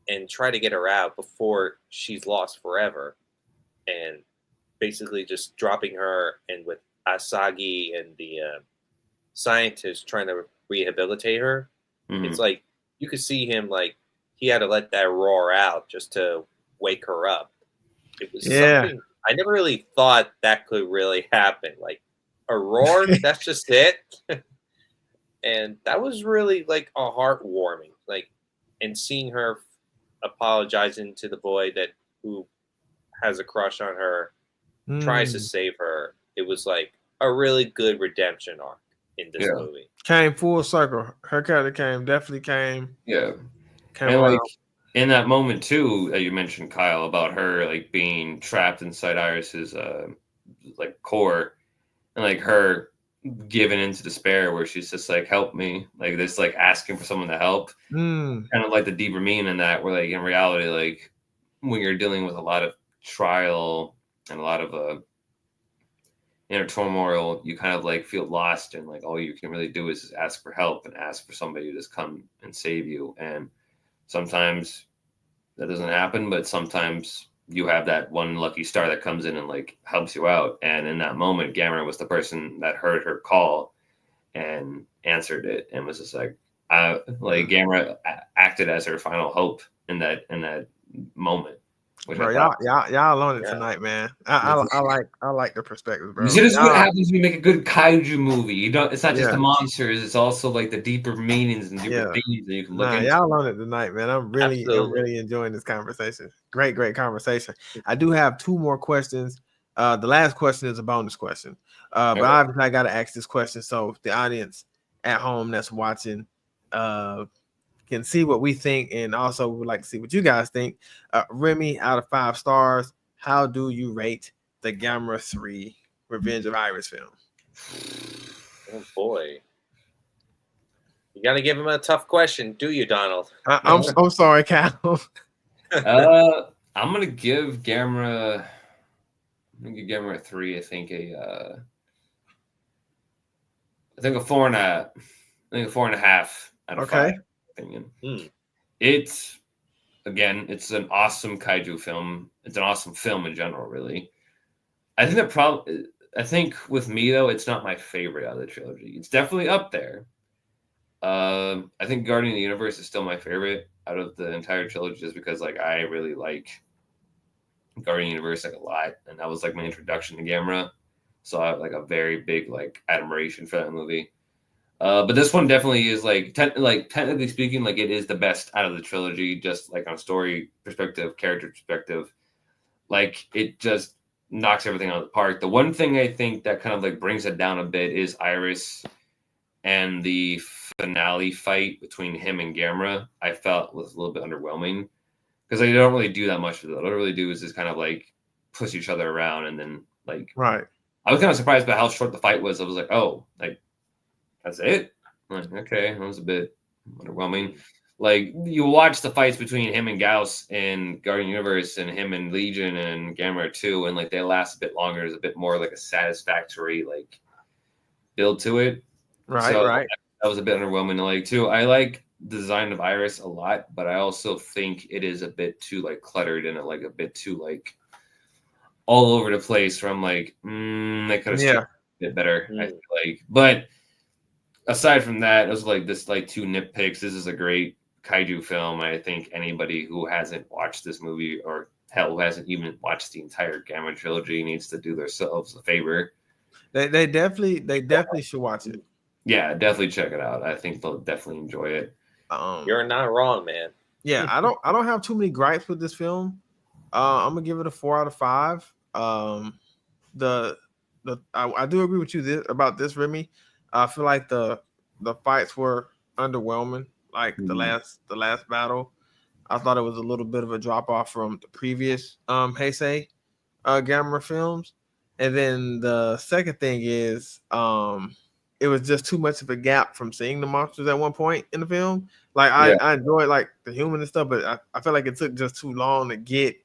and try to get her out before she's lost forever, and basically just dropping her, and with Asagi and the scientist trying to rehabilitate her. It's like you could see him like he had to let that roar out just to wake her up. It was something I never really thought that could really happen. Like a roar, that's just it. And that was really like a heartwarming. Like, and seeing her apologizing to the boy who has a crush on her, tries to save her. It was like a really good redemption arc in this movie. Came full circle. Her character definitely came. Yeah. Came and around. like in that moment too, that you mentioned, Kyle, about her like being trapped inside Iris's like core, and like her giving into despair, where she's just like, "Help me!" Like this, like asking for someone to help. Kind of like the deeper meaning in that, where like in reality, like when you're dealing with a lot of trial and a lot of inner turmoil, you kind of like feel lost, and like all you can really do is just ask for help and ask for somebody to just come and save you. And sometimes that doesn't happen, but sometimes you have that one lucky star that comes in and like helps you out. And in that moment, Gamera was the person that heard her call and answered it, and was just like Gamera acted as her final hope in that moment. Bro, y'all on it tonight, man. I like the perspective, bro. You see, this is what happens when you make a good kaiju movie. You don't. It's not just the monsters; it's also like the deeper meanings and deeper themes that you can look into. Y'all on it tonight, man. I'm really enjoying this conversation. Great conversation. I do have 2 more questions. The last question is a bonus question, but obviously I got to ask this question so the audience at home that's watching can see what we think, and also would like to see what you guys think. Remy, out of 5 stars, how do you rate the Gamera 3 Revenge of Iris film? Oh boy, you got to give him a tough question, do you, Donald? I'm sorry, Cal. I'm gonna give Gamera. I'm gonna give Gamera 3. I think a 4.5. I think a 4.5 out of 5. Opinion. It's an awesome kaiju film. It's an awesome film in general, really. I think with me though, it's not my favorite out of the trilogy. It's definitely up there. I think Guardian of the Universe is still my favorite out of the entire trilogy, just because like I really like Guardian of the Universe like a lot, and that was like my introduction to Gamera. So I have like a very big like admiration for that movie. But this one definitely is like technically speaking, like it is the best out of the trilogy, just like on a story perspective, character perspective. Like it just knocks everything out of the park. The one thing I think that kind of like brings it down a bit is Iris and the finale fight between him and Gamera. I felt was a little bit underwhelming because they don't really do that much with it. All they really do is just kind of like push each other around, and then like I was kind of surprised by how short the fight was. I was like, oh, like that's it? Like, okay, that was a bit underwhelming. Like, you watch the fights between him and Gauss in Guardian Universe, and him and Legion and Gamera 2, and like they last a bit longer. There's a bit more like a satisfactory like build to it. Right. That was a bit underwhelming. Like too, I like the design of Iris a lot, but I also think it is a bit too like cluttered and like a bit too like all over the place. Where I'm like, they could have a bit better. I feel like, but aside from that, it was like this like 2 nitpicks. This is a great kaiju film. I think anybody who hasn't watched this movie, or hell, who hasn't even watched the entire Gamera trilogy, needs to do themselves a favor. They definitely should watch it. Yeah, definitely check it out. I think they'll definitely enjoy it. You're not wrong, man. Yeah, I don't have too many gripes with this film. I'm gonna give it a 4 out of 5. I do agree with you about this, Remy. I feel like the fights were underwhelming. like the last battle. I thought it was a little bit of a drop off from the previous Heisei Gamera films. And then the second thing is it was just too much of a gap from seeing the monsters at one point in the film. Like I enjoyed like the human and stuff, but I felt like it took just too long to get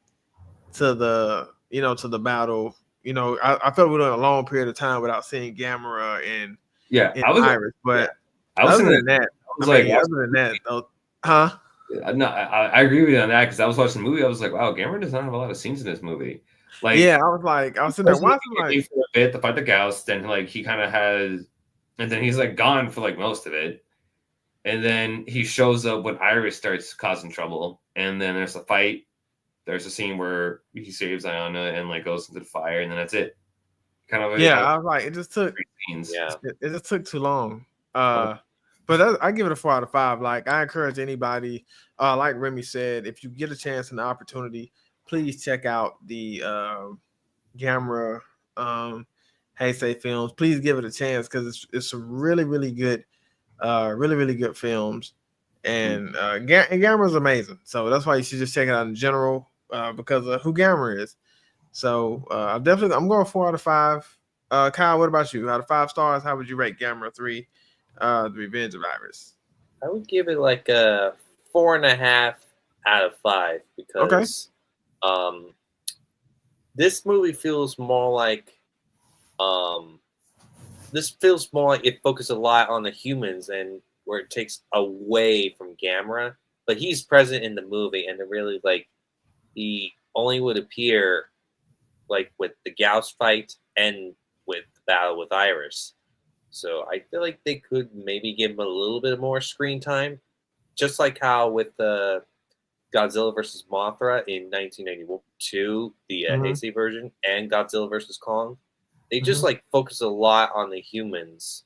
to the to the battle. I felt we were in a long period of time without seeing Gamera and Iris. But other than that, huh? No, I agree with you on that because I was watching the movie. I was like, wow, Gamera does not have a lot of scenes in this movie. Like, I was sitting there watching like for a bit to fight the Gauss. Then like he kind of has, and then he's like gone for like most of it. And then he shows up when Iris starts causing trouble. And then there's a fight. There's a scene where he saves Ayana and like goes into the fire, and then that's it. Kind of I was like, it just took it just took too long. But I give it a 4 out of 5. Like I encourage anybody, like Remy said, if you get a chance and the opportunity, please check out the Gamera Heisei films. Please give it a chance because it's some really, really good, really good films. And Gamera is amazing. So that's why you should just check it out in general because of who Gamera is. So I'm going 4 out of 5. Kyle, what about you? Out of 5 stars, how would you rate Gamera 3, The Revenge of Iris? I would give it like a 4.5 out of 5 because this movie feels more like it focuses a lot on the humans and where it takes away from Gamera, but he's present in the movie, and it really like he only would appear like with the Gauss fight and with the battle with Iris. So I feel like they could maybe give him a little bit more screen time, just like how with the Godzilla vs. Mothra in 1992, the Heisei version, and Godzilla vs. Kong. They just like focus a lot on the humans.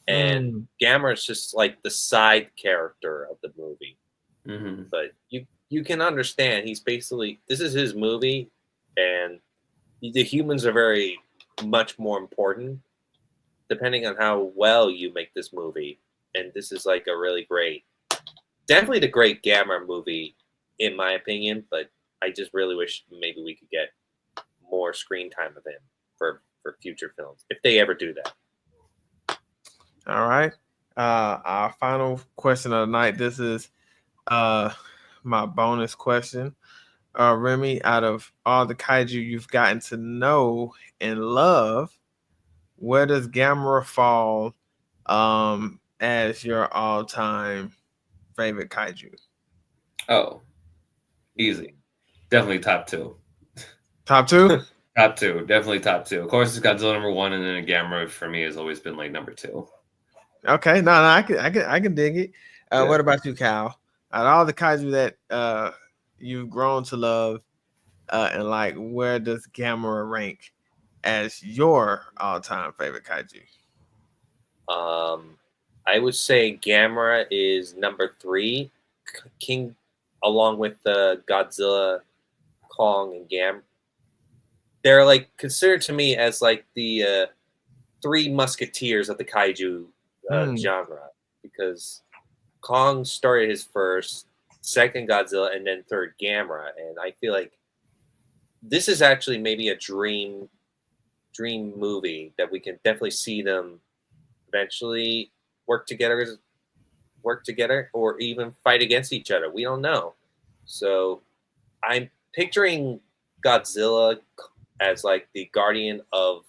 And Gamera is just like the side character of the movie. But you can understand he's basically, this is his movie, and the humans are very much more important depending on how well you make this movie. And this is like a really great, definitely the great Gamera movie in my opinion, but I just really wish maybe we could get more screen time of him for future films, if they ever do that. All right. Our final question of the night. This is my bonus question. Remy, out of all the kaiju you've gotten to know and love, where does Gamera fall as your all-time favorite kaiju? Oh, easy. Definitely top 2. Top 2? Top 2. Definitely top 2. Of course, it's Godzilla number 1, and then Gamera for me has always been like number 2. Okay, no, I can dig it. What about you, Cal? Out of all the kaiju that you've grown to love and like, where does Gamera rank as your all-time favorite kaiju? I would say Gamera is number 3, King, along with the Godzilla, Kong, and Gamera. They're like considered to me as like the 3 musketeers of the kaiju genre, because Kong started his first, second Godzilla, and then third Gamera, and I feel like this is actually maybe a dream movie that we can definitely see them eventually work together, or even fight against each other. We don't know. So I'm picturing Godzilla as like the guardian of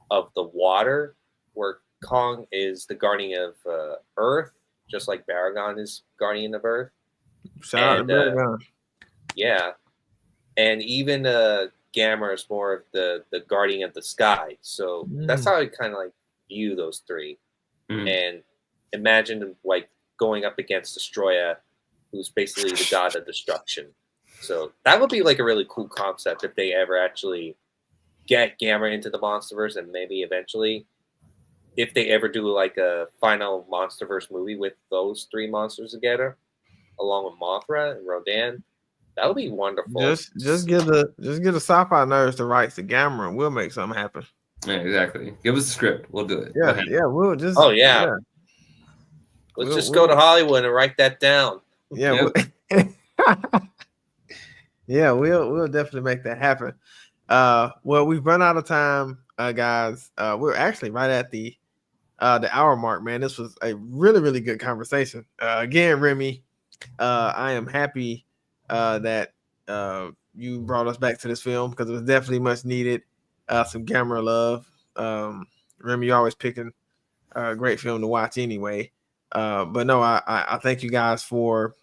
the water, where Kong is the guardian of Earth, just like Baragon is guardian of Earth. Shout out to Baragon. Yeah. And even Gamera is more of the guardian of the sky. So that's how I kind of like view those 3. And imagine like going up against Destroya, who's basically the god of destruction. So that would be like a really cool concept if they ever actually get Gamera into the MonsterVerse, and maybe eventually, if they ever do like a final MonsterVerse movie with those 3 monsters together, along with Mothra and Rodan, that would be wonderful. Just get the Sci-Fi Nerds the rights to Gamera, and we'll make something happen. Yeah, exactly. Give us the script. We'll do it. Yeah, we'll just. Oh yeah. Let's just go to Hollywood and write that down. Yeah. Yeah, we'll definitely make that happen. Well, we've run out of time, guys. We're actually right at the hour mark, man. This was a really, really good conversation. Again, Remy, I am happy that you brought us back to this film because it was definitely much needed. Some Gamera love. Remy, you're always picking a great film to watch anyway. But no, I thank you guys for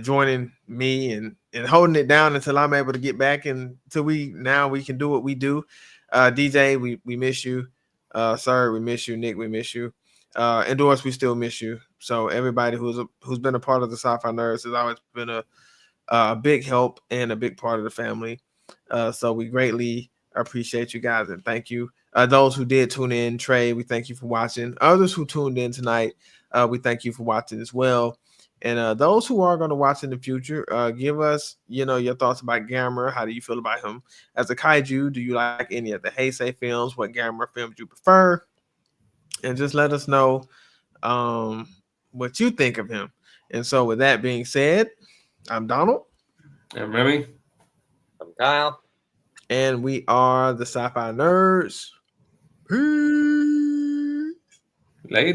joining me and holding it down until I'm able to get back and until we can do what we do. DJ, we miss you. Sir, we miss you. Nick, we miss you. And Doris, we still miss you. So everybody who's been a part of the Sci-Fi Nerds has always been a big help and a big part of the family. So we greatly appreciate you guys and thank you. Those who did tune in, Trey, we thank you for watching. Others who tuned in tonight, we thank you for watching as well. And those who are going to watch in the future, give us, your thoughts about Gamera. How do you feel about him as a kaiju? Do you like any of the Heisei films? What Gamera films you prefer? And just let us know what you think of him. And so with that being said, I'm Donald. I'm Remy. I'm Kyle. And we are the Sci-Fi Nerds. Peace. Later.